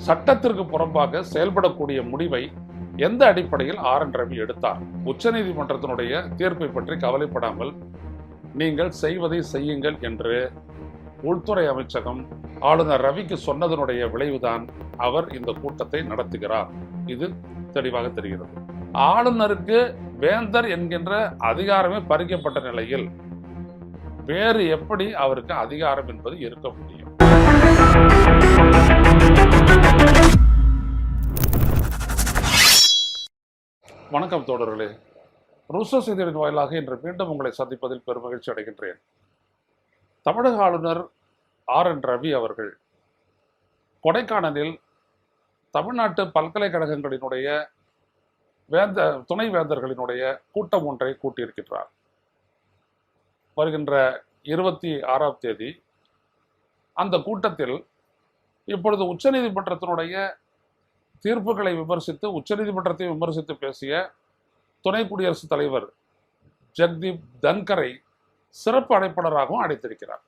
சட்டத்திற்கு புறம்பாக செயல்படக்கூடிய முடிவை எந்த அடிப்படையில் ஆர்.என். ரவி எடுத்தார்? உச்சநீதிமன்றத்தினுடைய தீர்ப்பை பற்றி கவலைப்படாமல் நீங்கள் செய்வதை செய்யுங்கள் என்று உள்துறை அமைச்சகம் ஆளுநர் ரவிக்கு சொன்னதனுடைய விளைவுதான் அவர் இந்த கூட்டத்தை நடத்துகிறார். இது தெளிவாக தெரிகிறது. ஆளுநருக்கு வேந்தர் என்கின்ற அதிகாரமே பறிக்கப்பட்ட நிலையில் வேறு எப்படி அவருக்கு அதிகாரம் என்பது இருக்க முடியும்? வணக்கம் தோழர்களே, ருசோ செய்திகளின் வாயிலாக இன்று மீண்டும் உங்களை சந்திப்பதில் பெருமகிழ்ச்சி அடைகின்றேன். தமிழக ஆளுநர் ஆர்.என். ரவி அவர்கள் கொடைக்கானலில் தமிழ்நாட்டு பல்கலைக்கழகங்களினுடைய துணை வேந்தர்களினுடைய கூட்டம் ஒன்றை கூட்டியிருக்கின்றார். வருகின்ற 26ஆம் தேதி அந்த கூட்டத்தில் இப்பொழுது உச்சநீதிமன்றத்தினுடைய தீர்ப்புகளை விமர்சித்து உச்சநீதிமன்றத்தை விமர்சித்து பேசிய துணை குடியரசுத் தலைவர் ஜெகதீப் தன்கரை சிறப்பு அழைப்பாளராகவும் அழைத்திருக்கிறார்.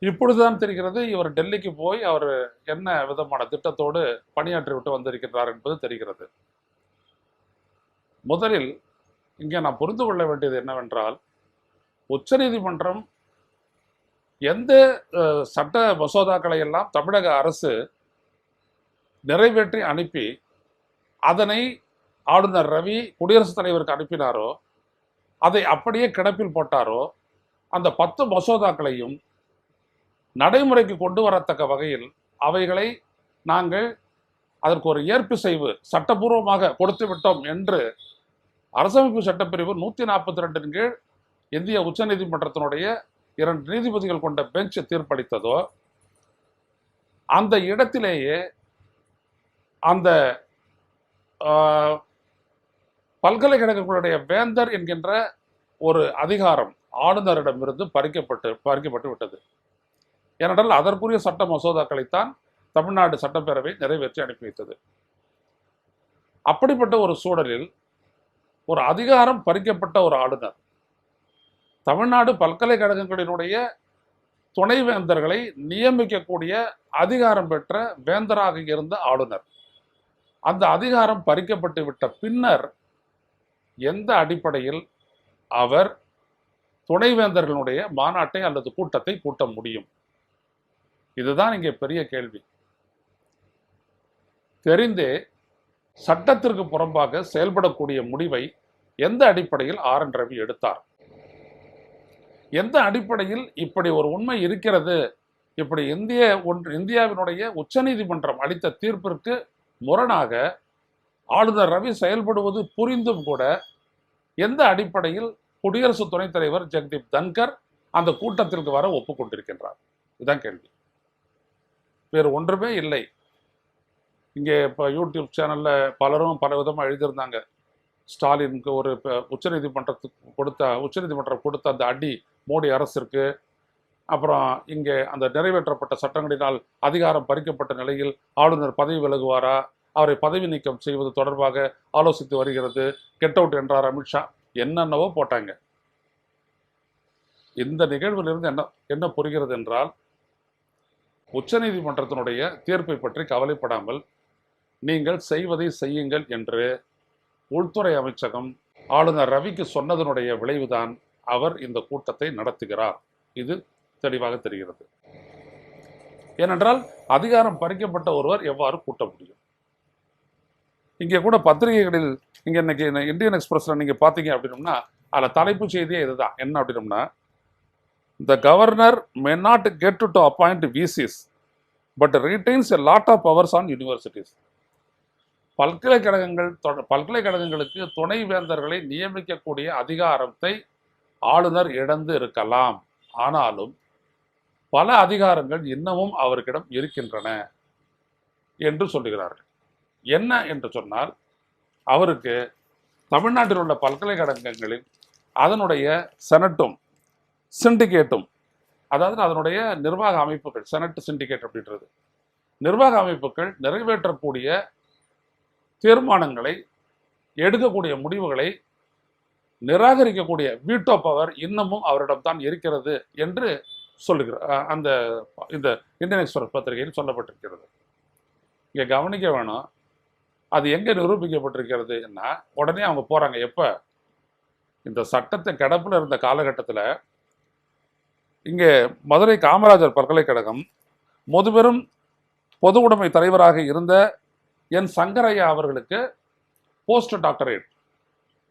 இப்பொழுதுதான் தெரிகிறது இவர் டெல்லிக்கு போய் அவர் என்ன விதமான திட்டத்தோடு பணியாற்றி விட்டு வந்திருக்கிறார் என்பது தெரிகிறது. முதலில் இங்கே நாம் புரிந்து கொள்ள வேண்டியது என்னவென்றால், உச்சநீதிமன்றம் எந்த சட்ட மசோதாக்களை எல்லாம் தமிழக அரசு நிறைவேற்றி அனுப்பி அதனை ஆளுநர் ரவி குடியரசுத் தலைவருக்கு அனுப்பினாரோ, அதை அப்படியே கிடப்பில் போட்டாரோ, அந்த 10 மசோதாக்களையும் நடைமுறைக்கு கொண்டு வரத்தக்க வகையில் அவைகளை நாங்கள் அதற்கு ஒரு ஏற்பிசைவு சட்டபூர்வமாக கொடுத்து விட்டோம் என்று அரசமைப்பு சட்டப்பிரிவு 142 கீழ் இந்திய உச்சநீதிமன்றத்தினுடைய 2 நீதிபதிகள் கொண்ட பெஞ்ச் தீர்ப்பளித்ததோ, அந்த இடத்திலேயே அந்த பல்கலைக்கழகங்களுடைய வேந்தர் என்கின்ற ஒரு அதிகாரம் ஆளுநரிடமிருந்து பறிக்கப்பட்டு விட்டது. ஏனென்றால் அதற்குரிய சட்ட மசோதாக்களைத்தான் தமிழ்நாடு சட்டப்பேரவை நிறைவேற்றி அனுப்பி வைத்தது. அப்படிப்பட்ட ஒரு சூழலில் ஒரு அதிகாரம் பறிக்கப்பட்ட ஒரு ஆளுநர் தமிழ்நாடு பல்கலைக்கழகங்களினுடைய துணைவேந்தர்களை நியமிக்கக்கூடிய அதிகாரம் பெற்ற வேந்தராக இருந்த ஆளுநர் அந்த அதிகாரம் பறிக்கப்பட்டு விட்ட பின்னர் எந்த அடிப்படையில் அவர் துணைவேந்தர்களுடைய மாநாட்டை அல்லது கூட்டத்தை கூட்ட முடியும்? இதுதான் இங்கே பெரிய கேள்வி. தெரிந்தே சட்டத்திற்கு புறம்பாக செயல்படக்கூடிய முடிவை எந்த அடிப்படையில் ஆர்.என். ரவி எடுத்தார்? எந்த அடிப்படையில் இப்படி ஒரு உண்மை இருக்கிறது, இப்படி இந்தியாவினுடைய உச்சநீதிமன்றம் அளித்த தீர்ப்பிற்கு முரணாக ஆளுநர் ரவி செயல்படுவது புரிந்தும் கூட எந்த அடிப்படையில் குடியரசு துணைத் தலைவர் ஜெகதீப் தன்கர் அந்த கூட்டத்திற்கு வர ஒப்புக்கொண்டிருக்கின்றார்? இதுதான் கேள்வி, வேறு ஒன்றுமே இல்லை. இங்கே இப்போ யூடியூப் சேனல்ல பலரும் பல விதமாக எழுதியிருந்தாங்க. ஸ்டாலினுக்கு ஒரு உச்சநீதிமன்றம் கொடுத்த அந்த அடி மோடி அரசிற்கு, அப்புறம் இங்கே அந்த நிறைவேற்றப்பட்ட சட்டங்களினால் அதிகாரம் பறிக்கப்பட்ட நிலையில் ஆளுநர் பதவி விலகுவாரா, அவரை பதவி நீக்கம் செய்வது தொடர்பாக ஆலோசித்து வருகிறது, கெட் அவுட் என்றார் அமித்ஷா, என்னென்னவோ போட்டாங்க. இந்த நிகழ்விலிருந்து என்ன புரிகிறது என்றால், உச்சநீதிமன்றத்தினுடைய தீர்ப்பை பற்றி கவலைப்படாமல் நீங்கள் செய்வதை செய்யுங்கள் என்று உள்துறை அமைச்சகம் ஆளுநர் ரவிக்கு சொன்னதனுடைய விளைவுதான் அவர் இந்த கூட்டத்தை நடத்துகிறார். இது தெளிவாக தெரிகிறது. ஏனென்றால் அதிகாரம் பறிக்கப்பட்ட ஒருவர் எவ்வாறு கூட்ட முடியும்? இங்கே கூட பத்திரிகைகளில் இங்கே இன்னைக்கு இந்தியன் எக்ஸ்பிரஸ்ல நீங்க பார்த்தீங்க அப்படின்னம்னா அதில் தலைப்பு செய்தியே இதுதான். என்ன அப்படின்னம்னா, the governor may not get to appoint VCs but retains a lot of powers on universities. பல்கலைக்கழகங்களுக்கு துணை வேந்தர்களை நியமிக்கக்கூடிய அதிகாரத்தை ஆளுநர் இழந்து இருக்கலாம், ஆனாலும் பல அதிகாரங்கள் இன்னமும் அவர்களிடம் இருக்கின்றன என்று சொல்லுகிறார்கள். என்ன என்று சொன்னால், அவருக்கு தமிழ்நாட்டில் உள்ள பல்கலைக்கழகங்களில் அதனுடைய செனட்டும் சிண்டிகேட்டும், அதாவது அதனுடைய நிர்வாக அமைப்புகள், செனட் சிண்டிகேட் அப்படின்றது நிர்வாக அமைப்புகள் நிறைவேற்றக்கூடிய தீர்மானங்களை, எடுக்கக்கூடிய முடிவுகளை நிராகரிக்கக்கூடிய வீட்டோ பவர் இன்னமும் அவரிடம்தான் இருக்கிறது என்று சொல்லுகிறார். இந்த இந்தியன் எக்ஸ்பிரஸ் பத்திரிகையில் சொல்லப்பட்டிருக்கிறது. இங்க கவனிக்க வேணும், அது எங்க நிரூபிக்கப்பட்டிருக்கிறதுன்னா உடனே அவங்க போறாங்க. எப்ப இந்த சட்டத்தை கிடப்புல இருந்த காலகட்டத்தில் இங்கே மதுரை காமராஜர் பல்கலைக்கழகம் முதுபெரும் பொது உடைமை தலைவராக இருந்த என் சங்கரையா அவர்களுக்கு போஸ்ட் டாக்டரேட்,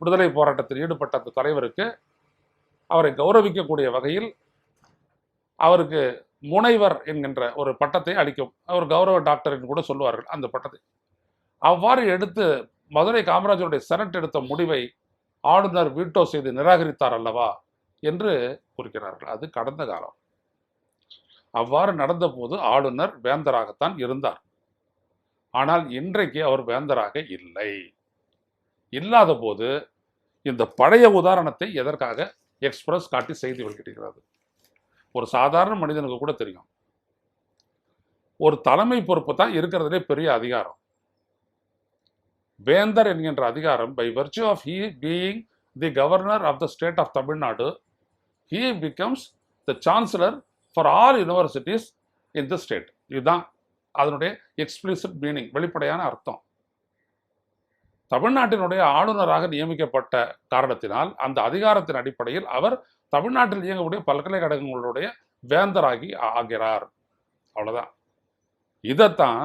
விடுதலை போராட்டத்தில் ஈடுபட்ட அந்த தலைவருக்கு அவரை கௌரவிக்கக்கூடிய வகையில் அவருக்கு முனைவர் என்கின்ற ஒரு பட்டத்தை அளிக்கும். அவர் கௌரவ டாக்டர் என்று கூட சொல்லுவார்கள் அந்த பட்டத்தை. அவ்வாறு எடுத்து மதுரை காமராஜருடைய செனட் எடுத்த முடிவை ஆளுநர் வீட்டோ செய்து நிராகரித்தார் அல்லவா என்று குறிக்கிறார்கள். அது கடந்த காலம். அவ்வாறு நடந்த போது ஆளுநர் வேந்தராகத்தான் இருந்தார். ஆனால் இன்றைக்கு அவர் வேந்தராக இல்லை. இல்லாத போது இந்த பழைய உதாரணத்தை எதற்காக எக்ஸ்பிரஸ் காட்டி செய்தி வெளியிட்டிருக்கிறது? ஒரு சாதாரண மனிதனுக்கு கூட தெரியும், ஒரு தலைமை பொறுப்பு தான் இருக்கிறதுலே பெரிய அதிகாரம். வேந்தர் என்கின்ற அதிகாரம், by virtue of he being the governor of the state of Tamil Nadu, he becomes the chancellor for all universities in the state. இதுதான் அதனுடைய எக்ஸ்பிளிசிட் மீனிங், வெளிப்படையான அர்த்தம். தமிழ்நாட்டினுடைய ஆளுநராக நியமிக்கப்பட்ட காரணத்தினால் அந்த அதிகாரத்தின் அடிப்படையில் அவர் தமிழ்நாட்டில் இயங்கக்கூடிய பல்கலைக்கழகங்களுடைய வேந்தராகி ஆகிறார். அவ்வளவுதான். இதைத்தான்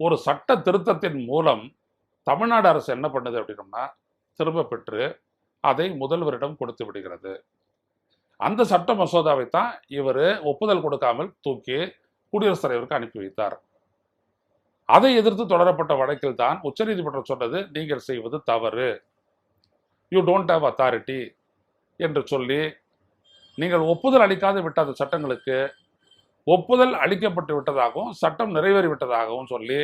ஒரு சட்ட திருத்தத்தின் மூலம் தமிழ்நாடு அரசு என்ன பண்ணுது அப்படின்னம்னா, திரும்ப பெற்று அதை முதல்வரிடம் கொடுத்து விடுகிறது. அந்த சட்ட மசோதாவை தான் இவர் ஒப்புதல் கொடுக்காமல் தூக்கி குடியரசுத் தலைவருக்கு அனுப்பி வைத்தார். அதை எதிர்த்து தொடரப்பட்ட வழக்கில் தான் உச்சநீதிமன்றம் சொன்னது, நீங்கள் செய்வது தவறு, யூ டோன்ட் ஹேவ் அத்தாரிட்டி என்று சொல்லி, நீங்கள் ஒப்புதல் அளிக்காது விட்ட அந்த சட்டங்களுக்கு ஒப்புதல் அளிக்கப்பட்டு விட்டதாகவும் சட்டம் நிறைவேறி விட்டதாகவும் சொல்லி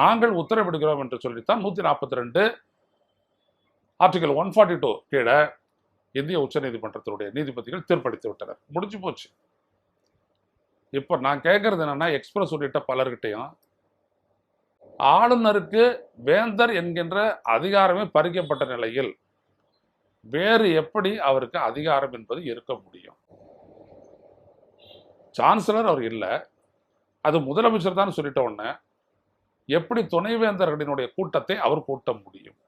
நாங்கள் உத்தரவிடுகிறோம் என்று சொல்லித்தான் 142 ஆர்டிகல் 142 கீழே இந்திய உச்சநீதிமன்றத்தினுடைய நீதிபதிகள் தீர்ப்பளித்து விட்டனர். முடிஞ்சு போச்சு. இப்போ நான் கேட்கறது என்னன்னா, எக்ஸ்பிரஸ் உள்ளிட்ட பலர்கிட்டையும் ஆளுநருக்கு வேந்தர் என்கின்ற அதிகாரமே பறிக்கப்பட்ட நிலையில் வேறு எப்படி அவருக்கு அதிகாரம் என்பது இருக்க முடியும்? சான்சலர் அவர் இல்லை, அது முதலமைச்சர் தான் சொல்லிட்ட உடனே எப்படி துணைவேந்தர்களினுடைய கூட்டத்தை அவர் கூட்ட முடியும்?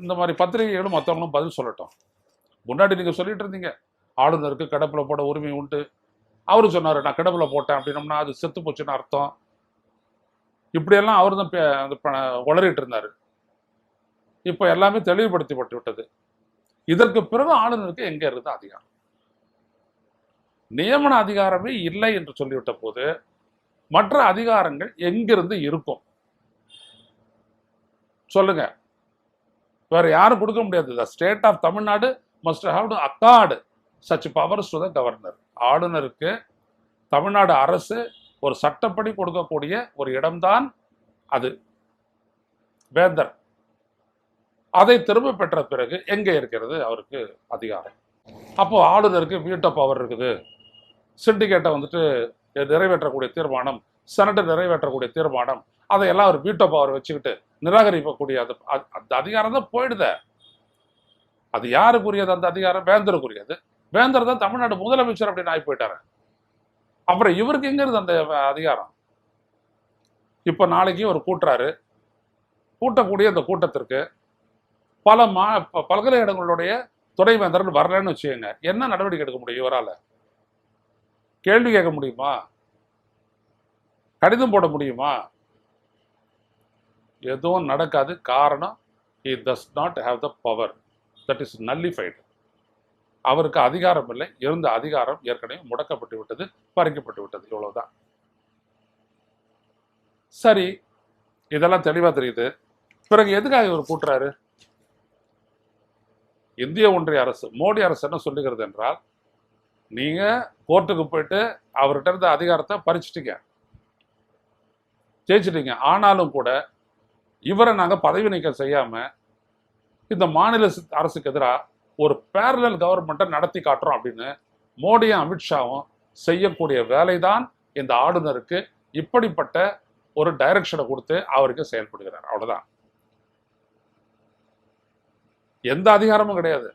இந்த மாதிரி பத்திரிகைகளும் மற்றவங்களும் பதில் சொல்லட்டும். முன்னாடி நீங்க சொல்லிட்டு இருந்தீங்க ஆளுநருக்கு கிடப்பில் போட உரிமை உண்டு, அவரு சொன்னாரு நான் கிடப்பில் போட்டேன் அப்படின்னம்னா அது செத்து போச்சுன்னு அர்த்தம். இப்படியெல்லாம் அவர் தான் உளறிட்டு இருந்தாரு. இப்போ எல்லாமே தெளிவுபடுத்தப்பட்டு விட்டது. இதற்கு பிறகு ஆளுநருக்கு எங்க இருந்து அதிகாரம்? நியமன அதிகாரமே இல்லை என்று சொல்லிவிட்ட போது மற்ற அதிகாரங்கள் எங்கிருந்து இருக்கும் சொல்லுங்க? வேற யாரும் கொடுக்க முடியாது. The state of Tamil Nadu must have to accord such powers to the governor. ஆளுநருக்கு தமிழ்நாடு அரசு ஒரு சட்டப்படி கொடுக்கக்கூடிய ஒரு இடம்தான் அது வேந்தர். அதை திரும்ப பெற்ற பிறகு எங்க இருக்கிறது அவருக்கு அதிகாரம்? அப்போ ஆளுநருக்கு வீட்டோ பவர் இருக்குது. சிண்டிகேட்டை வந்துட்டு நிறைவேற்றக்கூடிய தீர்மானம், செனட்டை நிறைவேற்றக்கூடிய தீர்மானம், அதையெல்லாம் அவர் வீட்டோ பவர் வச்சுக்கிட்டு நிராகரிக்கக்கூடிய அந்த அதிகாரம் தான் போயிடுத. அது யாருக்குரியது? அந்த அதிகாரம் வேந்தருக்குரியது. வேந்தர் தான் தமிழ்நாடு முதலமைச்சர் அப்படின்னு ஆகி போயிட்டாரு. அப்புறம் இவருக்கு எங்க இருந்து அந்த அதிகாரம்? இப்ப நாளைக்கு ஒரு கூட்டுறாரு, கூட்டக்கூடிய அந்த கூட்டத்திற்கு பல பல்கலைக்கழகங்களுடைய துணைவேந்தர்கள் வரலன்னு வச்சுக்கோங்க, என்ன நடவடிக்கை எடுக்க முடியும்? இவரால கேள்வி கேட்க முடியுமா? கடிதம் போட முடியுமா? எதுவும் நடக்காது. காரணம், he does not have the power, that is nullified. அவருக்கு அதிகாரம் இல்லை. இருந்த அதிகாரம் ஏற்கனவே முடக்கப்பட்டு விட்டது, பறிக்கப்பட்டு விட்டது. இவ்வளவுதான். சரி, இதெல்லாம் தெளிவா தெரியுது. பிறகு எதுக்காக இவர் கூட்டுறாரு? இந்திய ஒன்றிய அரசு, மோடி அரசு என்ன சொல்லுகிறது என்றால், நீங்க கோர்ட்டுக்கு போயிட்டு அவர்கிட்ட இருந்த அதிகாரத்தை பறிச்சிட்டீங்க, ஜெயிச்சிட்டீங்க. ஆனாலும் கூட இவரை நாங்க பதவி நீக்கம் செய்யாம இந்த மாநில அரசுக்கு எதிராக ஒரு பேரலல் கவர்மெண்ட்டை நடத்தி காட்டுறோம் அப்படின்னு மோடியும் அமித்ஷாவும் செய்யக்கூடிய வேலைதான் இந்த ஆளுநருக்கு இப்படிப்பட்ட ஒரு டைரக்ஷனை கொடுத்து அவருக்கு செயல்படுகிறார். அவ்வளவுதான். எந்த அதிகாரமும் கிடையாது.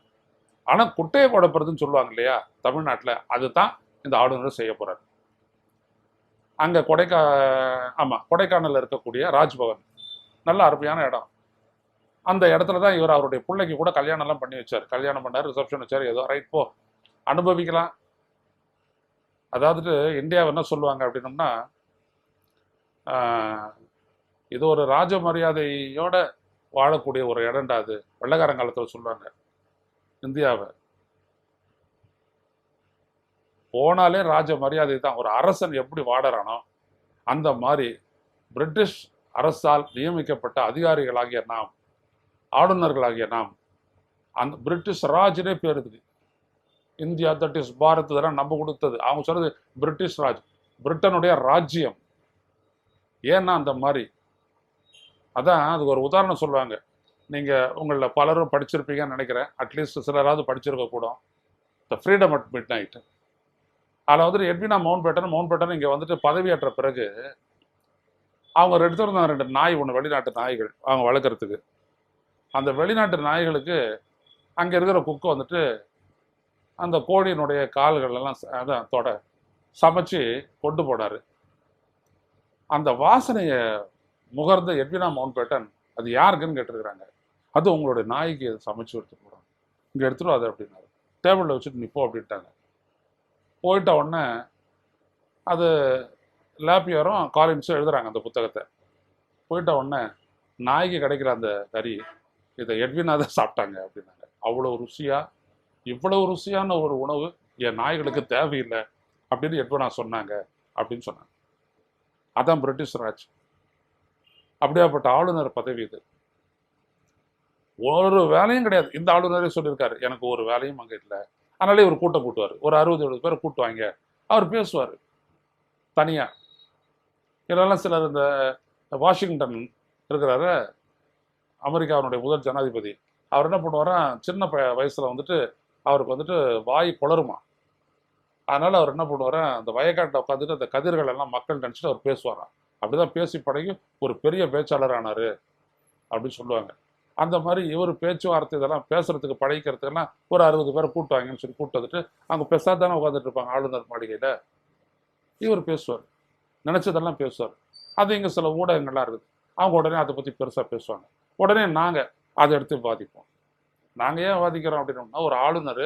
ஆனா குட்டையை குழப்பறதுன்னு சொல்லுவாங்க இல்லையா தமிழ்நாட்டில், அதுதான் இந்த ஆளுநர் செய்ய போறாரு. அங்கே ஆமாம், கொடைக்கானலில் இருக்கக்கூடிய ராஜ்பவன் நல்ல அருமையான இடம். அந்த இடத்துல தான் இவர் அவருடைய பிள்ளைக்கு கூட கல்யாணம்லாம் பண்ணி வச்சார். கல்யாணம் பண்ணார், ரிசப்ஷன் வச்சார். ஏதோ ரைட், போ அனுபவிக்கலாம். அதாவது இந்தியாவை என்ன சொல்லுவாங்க அப்படின்னம்னா, இது ஒரு ராஜ மரியாதையோட வாழக்கூடிய ஒரு இடம்டா அது. வெள்ளக்காரங்காலத்தில் சொல்லுவாங்க இந்தியாவை. போனாலே ராஜ மரியாதை தான். ஒரு அரசன் எப்படி வாடுறானோ அந்த மாதிரி பிரிட்டிஷ் அரசால் நியமிக்கப்பட்ட அதிகாரிகளாகிய நாம், ஆளுநர்களாகிய நாம், அந்த பிரிட்டிஷ் ராஜ்னே பேர் இருக்கு. இந்தியா தட் இஸ் பாரத் இதெல்லாம் நம்ம கொடுத்தது. அவங்க சொல்றது பிரிட்டிஷ் ராஜ், பிரிட்டனுடைய ராஜ்யம். ஏன்னா அந்த மாதிரி அதான் அதுக்கு ஒரு உதாரணம் சொல்லுவாங்க. நீங்கள் உங்களில் பலரும் படிச்சிருப்பீங்கன்னு நினைக்கிறேன். அட்லீஸ்ட் சிலராவது படிச்சிருக்க கூடும். The freedom at mid night. அதில் வந்துட்டு எட்வினா மவுண்ட் பேட்டன் இங்கே வந்துட்டு பதவியேற்ற பிறகு அவங்க எடுத்துருந்தாங்க 2 நாய், ஒன்று வெளிநாட்டு நாய்கள் அவங்க வளர்க்குறதுக்கு. அந்த வெளிநாட்டு நாய்களுக்கு அங்கே இருக்கிற குக்கு வந்துட்டு அந்த கோழியினுடைய கால்கள் எல்லாம் அதான் தொட சமைச்சு கொண்டு போனார். அந்த வாசனையை முகர்ந்த எட்வினா மவுண்ட் பேட்டன் அது யாருக்குன்னு கேட்டிருக்கிறாங்க. அது உங்களுடைய நாய்க்கு சமைச்சு எடுத்துட்டு போகிறாங்க, இங்கே எடுத்துடும் அது அப்படின்னாரு. டேபிளில் வச்சுட்டு நிப்போ அப்படின்ட்டாங்க. போயிட்ட உடனே அது லாப்பியரும் காலின்ஸும் எழுதுறாங்க அந்த புத்தகத்தை. போயிட்ட உடனே நாய்க்கு கிடைக்கிற அந்த கறி இதை எட்வினா தான் சாப்பிட்டாங்க அப்படின்னாங்க. அவ்வளோ ருசியாக, இவ்வளவு ருசியான ஒரு உணவு என் நாய்களுக்கு தேவையில்லை அப்படின்னு எட்வினா சொன்னாங்க அப்படின்னு சொன்னாங்க. அதான் பிரிட்டிஷ் ராஜ். அப்படியாப்பட்ட ஆளுநர் பதவி இது. ஒரு வேலையும் கிடையாது. இந்த ஆளுநரே சொல்லியிருக்காரு, எனக்கு ஒரு வேலையும் அங்கே இல்லை. அதனாலே இவர் கூட்டம் கூட்டுவார். ஒரு 60-70 பேரை கூட்டுவாங்க. அவர் பேசுவார் தனியாக. இதெல்லாம் சிலர் இந்த வாஷிங்டன் இருக்கிறாரு, அமெரிக்காவினுடைய முதல் ஜனாதிபதி. அவர் என்ன பண்ணுவாரா, சின்ன வயசில் வந்துட்டு அவருக்கு வந்துட்டு வாய் குளருமா. அதனால் அவர் என்ன பண்ணுவாரா, அந்த வயக்காட்டில் உட்காந்துட்டு அந்த கதிர்கள் எல்லாம் மக்கள் நினச்சிட்டு அவர் பேசுவாராம். அப்படிதான் பேசி பழகி ஒரு பெரிய பேச்சாளர் ஆனார் அப்படின்னு சொல்லுவாங்க. அந்த மாதிரி இவர் பேச்சுவார்த்தை இதெல்லாம் பேசுறதுக்கு பழகிக்கிறதுக்கெல்லாம் ஒரு 60 பேரை கூட்டுவாங்கன்னு சொல்லி கூட்டு வந்துட்டு அவங்க பெருசாக உட்காந்துட்டு இருப்பாங்க ஆளுநர் மாளிகையில். இவர் பேசுவார், நினச்சதெல்லாம் பேசுவார். அது இங்கே சில ஊடகங்கள்லாம் இருக்குது, அவங்க உடனே அதை பற்றி பெருசாக பேசுவாங்க. உடனே நாங்கள் அதை எடுத்து வாதிப்போம். நாங்கள் ஏன் வாதிக்கிறோம் அப்படின்னோம்னா, ஒரு ஆளுநர்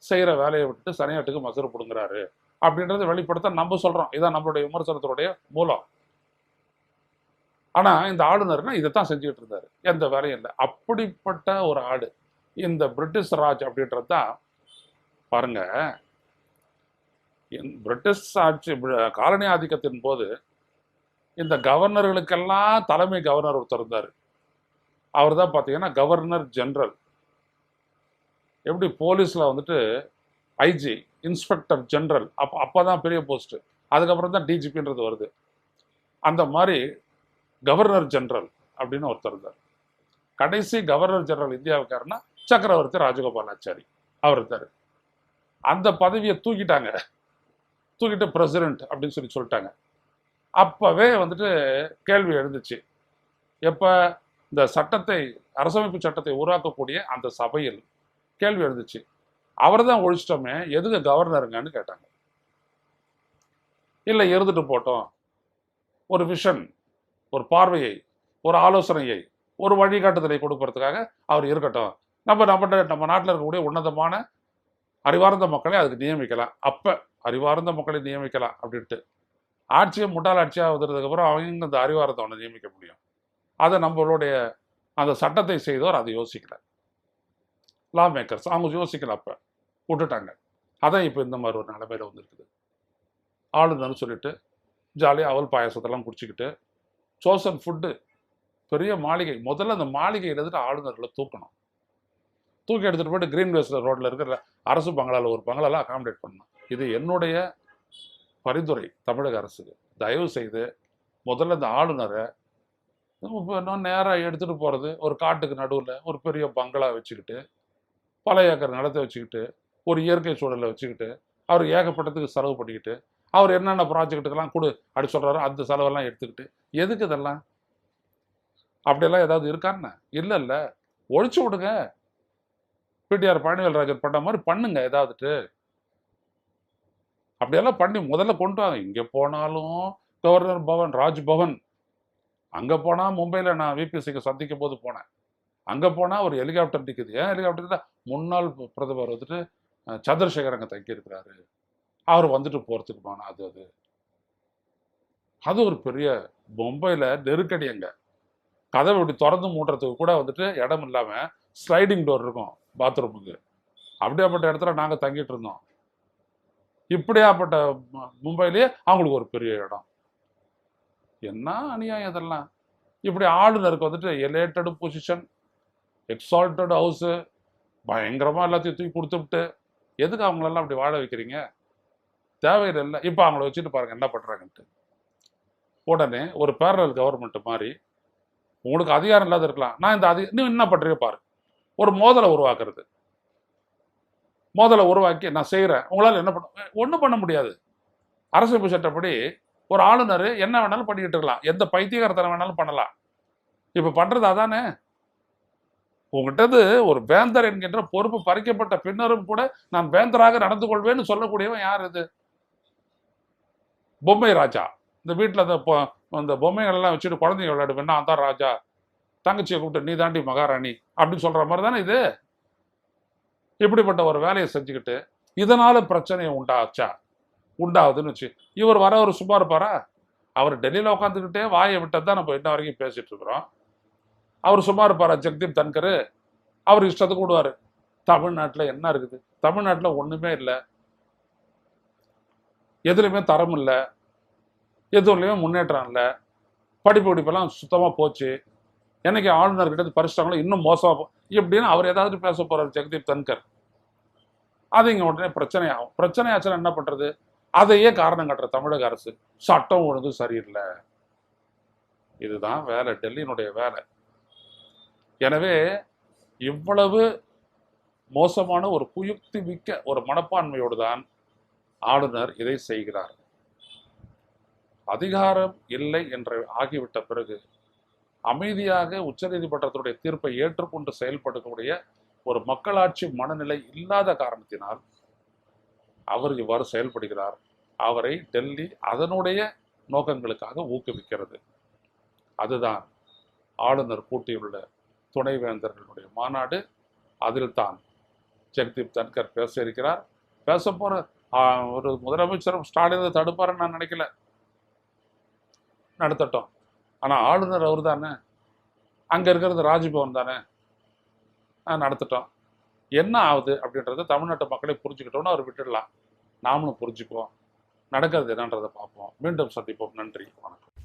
செய்கிற வேலையை விட்டுட்டு சனியாட்டுக்கு மசரு பிடுங்குறாரு அப்படின்றத வெளிப்படுத்த நம்ம சொல்கிறோம். இதான் நம்மளுடைய விமர்சனத்தினுடைய மூலம். ஆனால் இந்த ஆளுநர்னா இதைத்தான் செஞ்சுக்கிட்டு இருந்தார், எந்த வேலையும் இல்லை. அப்படிப்பட்ட ஒரு ஆடு இந்த பிரிட்டிஷ் ராஜ் அப்படின்றது தான். பாருங்க, பிரிட்டிஷ் ஆட்சி காலனி ஆதிக்கத்தின் போது இந்த கவர்னர்களுக்கெல்லாம் தலைமை கவர்னர் ஒருத்தர் இருந்தார். அவர் தான் பார்த்தீங்கன்னா கவர்னர் ஜெனரல். எப்படி போலீஸில் வந்துட்டு ஐஜி, இன்ஸ்பெக்டர் ஜெனரல், அப்போதான் பெரிய போஸ்ட்டு, அதுக்கப்புறம் தான் டிஜிபின்றது வருது. அந்த மாதிரி கவர்னர் ஜெனரல் அப்படின்னு ஒருத்தர் இருந்தார். கடைசி கவர்னர் ஜெனரல் இந்தியாவுக்காரனா சக்கரவர்த்தி ராஜகோபாலாச்சாரி அவர் இருந்தார். அந்த பதவியை தூக்கிட்டு பிரசிடென்ட் அப்படின்னு சொல்லிட்டாங்க. அப்பவே வந்துட்டு கேள்வி எழுந்துச்சு. எப்போ இந்த சட்டத்தை, அரசமைப்பு சட்டத்தை உருவாக்கக்கூடிய அந்த சபையில் கேள்வி எழுந்துச்சு, அவர் தான் ஒழிச்சிட்டோமே, எதுக்கு கவர்னருங்கன்னு கேட்டாங்க. இல்லை, இருந்துட்டு போட்டோம், ஒரு விஷன், ஒரு பார்வையை, ஒரு ஆலோசனையை, ஒரு வழிகாட்டுதலை கொடுப்பதற்காக அவர் இருக்கட்டும். நம்ம நாட்டில் இருக்கக்கூடிய உன்னதமான அறிவார்ந்த மக்களை அதுக்கு நியமிக்கலாம். அப்போ அறிவார்ந்த மக்களை நியமிக்கலாம் அப்படின்ட்டு. ஆட்சியை முட்டாள் ஆட்சியாக வந்ததுக்கப்புறம் அவங்க அந்த அறிவார்ந்தவனை நியமிக்க முடியும். அதை நம்மளுடைய அந்த சட்டத்தை செய்தோர் அதை யோசிக்கல. லா மேக்கர்ஸ் அவங்க யோசிக்கல, அப்போ விட்டுட்டாங்க. அதான் இப்போ இந்த மாதிரி ஒரு நிலைமையில வந்துருக்குது. ஆளுநர்னு சொல்லிட்டு ஜாலியாக அவல் பாயாசத்தெல்லாம் குடிச்சிக்கிட்டு சோசன் ஃபுட்டு, பெரிய மாளிகை. முதல்ல அந்த மாளிகையில் இருந்துட்டு ஆளுநர்களை தூக்கி எடுத்துகிட்டு போய்ட்டு கிரீன்வேஸ் ரோட்டில் இருக்கிற அரசு பங்களாவில் ஒரு பங்களாலாம் அகாமடேட் பண்ணணும். இது என்னுடைய பரிந்துரை தமிழக அரசுக்கு. தயவு செய்து முதல்ல இந்த ஆளுநரை இன்னும் நேராக எடுத்துகிட்டு போகிறது, ஒரு காட்டுக்கு நடுவில் ஒரு பெரிய பங்களா வச்சுக்கிட்டு, பல ஏக்கர் நிலத்தை வச்சுக்கிட்டு, ஒரு இயற்கை சூழலை வச்சுக்கிட்டு, அவர் ஏகப்பட்டதுக்கு செலவு பண்ணிக்கிட்டு, அவர் என்னென்ன ப்ராஜெக்ட்டுக்கெல்லாம் கொடு அப்படி சொல்கிறாரோ அந்த செலவெல்லாம் எடுத்துக்கிட்டு, எதுக்கு இதெல்லாம்? அப்படியெல்லாம் ஏதாவது இருக்கான்னு? இல்லை, ஒழிச்சு விடுங்க. பிடிஆர் பழனிவேல்ராஜன் பண்ண மாதிரி பண்ணுங்க ஏதாவதுட்டு. அப்படியெல்லாம் பண்ணி முதல்ல கொண்டு வாங்க. இங்கே போனாலும் கவர்னர் பவன், ராஜ்பவன். அங்கே போனால் மும்பையில் நான் விபிசிக்கு சந்திக்கும் போது போனேன். அங்கே போனால் ஒரு ஹெலிகாப்டர் நிற்குது. ஏன் ஹெலிகாப்டர்? முன்னாள் பிரதமர் வந்துட்டு சந்திரசேகர் அங்கே தங்கியிருக்கிறாரு, அவர் வந்துட்டு போகிறதுக்குமான அது ஒரு பெரிய மும்பையில் நெருக்கடி. அங்கே கதவை இப்படி திறந்து மூடுறதுக்கு கூட வந்துட்டு இடம் இல்லாமல் ஸ்லைடிங் டோர் இருக்கும் பாத்ரூமுக்கு. அப்படியாப்பட்ட இடத்துல நாங்கள் தங்கிட்டு இருந்தோம். இப்படியாப்பட்ட மும்பையிலேயே அவங்களுக்கு ஒரு பெரிய இடம். என்ன அநியாயம் இதெல்லாம்! இப்படி ஆளுநருக்கு வந்துட்டு எலேட்டடு பொசிஷன், எக்ஸால்டட் ஹவுஸு, பயங்கரமாக எல்லாத்தையும் தூக்கி கொடுத்துவிட்டு எதுக்கு அவங்களெல்லாம் அப்படி வாழ வைக்கிறீங்க? தேவையில்லை. இப்போ அவங்கள வச்சுட்டு பாருங்கள் என்ன பண்ணுறாங்கன்ட்டு. உடனே ஒரு பேரலல் கவர்மெண்ட் மாதிரி உங்களுக்கு அதிகாரம் இல்லாத இருக்கலாம், நான் இந்த இன்னும் என்ன பண்ணுறீங்க பாரு. ஒரு மோதலை உருவாக்குறது. மோதலை உருவாக்கி நான் செய்கிறேன், உங்களால் என்ன பண்ண? ஒன்றும் பண்ண முடியாது. அரசியல் சட்டப்படி ஒரு ஆளுநர் என்ன வேணாலும் பண்ணிக்கிட்டு இருக்கலாம், எந்த பைத்தியகாரத்தனம் வேணாலும் பண்ணலாம். இப்போ பண்ணுறது அதானே. உங்ககிட்டது ஒரு வேந்தர் என்கின்ற பொறுப்பு பறிக்கப்பட்ட பின்னரும் கூட நான் வேந்தராக நடந்து கொள்வேன்னு சொல்லக்கூடியவன் யார்? இது பொம்மை ராஜா. இந்த வீட்டில் அந்த பொம்மைகள் எல்லாம் வச்சுட்டு குழந்தைங்க விளையாடுவேன்னா அதான் ராஜா, தங்கச்சியை கூப்பிட்டு நீ தாண்டி மகாராணி அப்படின்னு சொல்ற மாதிரி தானே இது. இப்படிப்பட்ட ஒரு வேலையை செஞ்சுக்கிட்டு இதனால பிரச்சனையை உண்டாகுதுன்னு வச்சு இவர் ஒரு சும்மா இருப்பாரா? அவர் டெல்லியில் உட்காந்துக்கிட்டே வாயை விட்டது தான் நம்ம இன்ன வரைக்கும் பேசிட்டு இருக்கிறோம். அவர் சும்மா இருப்பாரா? ஜெகதீப் தன்கர் அவர் இஷ்டத்துக்கு விடுவார். தமிழ்நாட்டில் என்ன இருக்குது? தமிழ்நாட்டில் ஒன்றுமே இல்லை, எதுலையுமே தரம் இல்லை, எதுலையுமே முன்னேற்றம் இல்லை, படிப்பெல்லாம் சுத்தமாக போச்சு, என்னைக்கு ஆளுநர்கிட்ட பறிச்சிட்டாங்களோ இன்னும் மோசமாக இப்படின்னு அவர் ஏதாவது பேச போறாரு ஜெகதீப் தன்கர். அது இங்கே உடனே பிரச்சனையாகும். பிரச்சனையாச்சுன்னா என்ன பண்ணுறது? அதையே காரணம் காட்டுற தமிழக அரசு சட்டம் ஒழுங்கு சரியில்லை. இதுதான் வேலை, டெல்லியினுடைய வேலை. எனவே இவ்வளவு மோசமான ஒரு குயுக்தி மிக்க ஒரு மனப்பான்மையோடு தான் ஆளுநர் இதை செய்கிறார். அதிகாரம் இல்லை என்று ஆகிவிட்ட பிறகு அமைதியாக உச்சநீதிமன்றத்துடைய தீர்ப்பை ஏற்றுக்கொண்டு செயல்படக்கூடிய ஒரு மக்களாட்சி மனநிலை இல்லாத காரணத்தினால் அவர் இவ்வாறு செயல்படுகிறார். அவரை டெல்லி அதனுடைய நோக்கங்களுக்காக ஊக்குவிக்கிறது. அதுதான் ஆளுநர் கூட்டியுள்ள துணைவேந்தர்களுடைய மாநாடு. அதில் தான் ஜெகதீப் தன்கர் பேச இருக்கிறார். பேச போற ஒரு முதலமைச்சரும் ஸ்டாலினை தடுப்பாருன்னு நான் நினைக்கல. நடத்தட்டும். ஆனால் ஆளுநர் அவர் தானே, அங்கே இருக்கிறது ராஜ்பவன் தானே, நடத்தட்டும். என்ன ஆகுது அப்படின்றத தமிழ்நாட்டு மக்களை புரிஞ்சுக்கிட்டோன்னு அவர் விட்டுடலாம். நாமளும் புரிஞ்சுக்குவோம். நடக்கிறது என்னன்றதை பார்ப்போம். மீண்டும் சந்திப்போம். நன்றி, வணக்கம்.